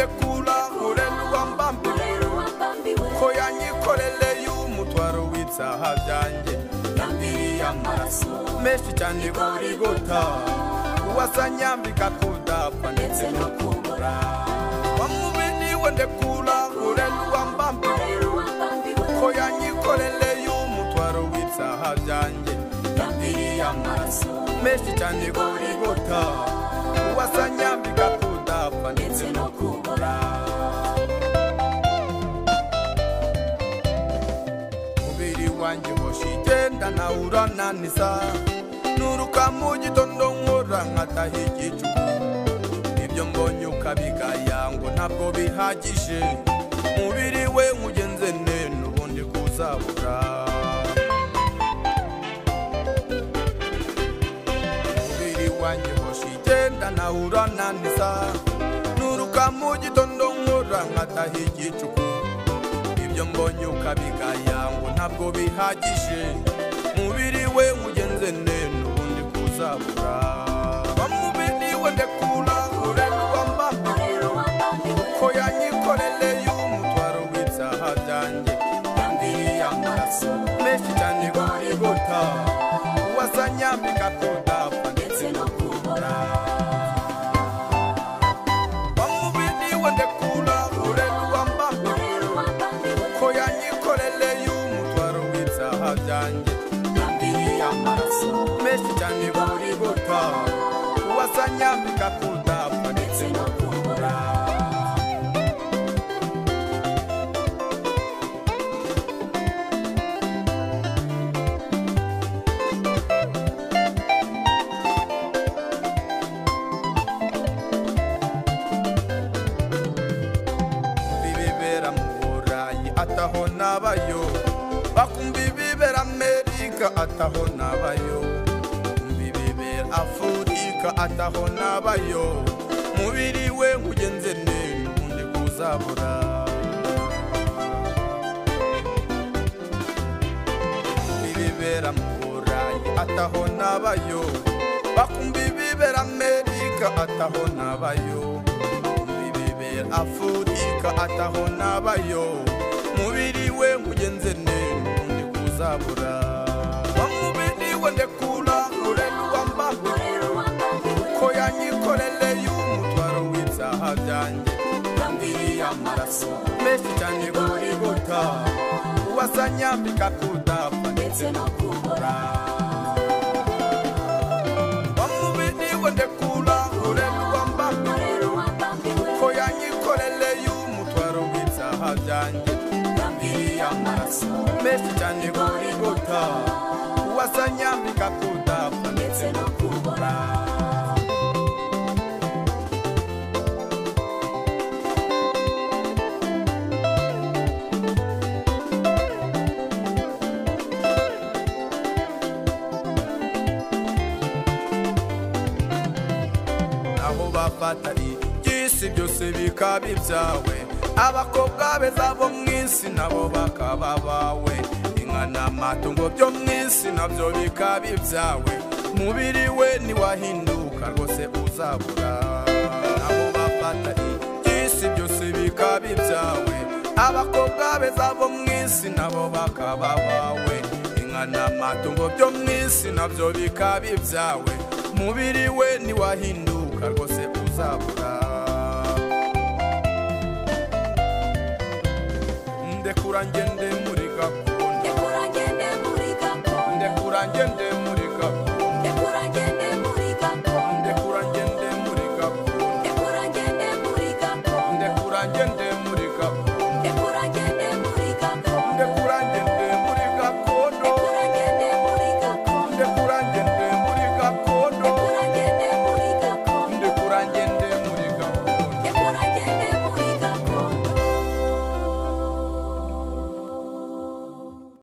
ndekura urerwa mbambiwe ko yanyikorele y'umutwaro w'ibyaha byanjye yambiriye amaraso menshi cyane Golgota uwazanyambika kudapfa ndetse no kubura wamubiniwe ndekura urerwa mbambiwe ko yanyikorele y'umutwaro w'ibyaha byanjye yambiriye amaraso menshi cyane Golgota uwazanyambika kudapfa ndetse no kubura mubiri wanjye hoshigenda nawe urananiza nuruka mu gitondo nkora nkataha igicuku ibyo mbonye ukabigaya ngo ntabwo bihagije mubiri we nkugenze nene ubundi kuzabura mubiri wanjye hoshigenda nawe urananiza nuruka mu gitondo nkora nkataha igicuku ibyo mbonye ukabigaya ngo ntabwo bihagije mubiri we nkugenze nene ubundi kuzabura wamubiniwe ndekura urerwa mbambiwe ko yanyikorele y'umutwaro w'ibyaha byanjye yambiriye amaraso menshi cyane Golgota uwazanyambika kudapfa ndetse no kubura wamubiniwe ndekura urerwa mbambiwe ko yanyikorele y'umutwaro w'ibyaha byanjye yambiriye amaraso menshi cyane Golgota uwazanyambika kudapfa ndetse no kubura bibera mu Burayi ataho nabayo bakumbi bibera Amerika ataho nabayo bibera Afurika ataho nabayo mubiri we nkugenze nene ubundi kuzabura bibera mu Burayi ataho nabayo bakumbi bibera Amerika ataho nabayo bibera Afurika ataho nabayo mubiri we nkugenze nene ubundi kuzabura wamubiniwe ndekura urerwa mbambiwe ko yanyikorele y'umutwaro w'ibyaha byanjye yambiriye amaraso menshi cyane Golgota uwazanyambika kudapfa ndetse no kubura wamubiniwe ndekura urerwa mbambiwe ko yanyikorele y'umutwaro w'ibyaha byanjye yambiriye amaraso menshi cyane Golgota uwazanyambika kudapfa ndetse no kubura aho bafata iby'isi byose bikaba ibyawe abakobwa beza bo mu isi nabo bakaba bawe inka n'amatungo byo mu isi nabyo bikaba ibyawe mubiri we ntiwahinduka rwose uzabura aho bafata iby'isi byose bikaba ibyawe abakobwa beza bo mu isi nabo bakaba bawe inka n'amatungo byo mu isi nabyo bikaba ibyawe mubiri we ntiwahinduka rwose uzabura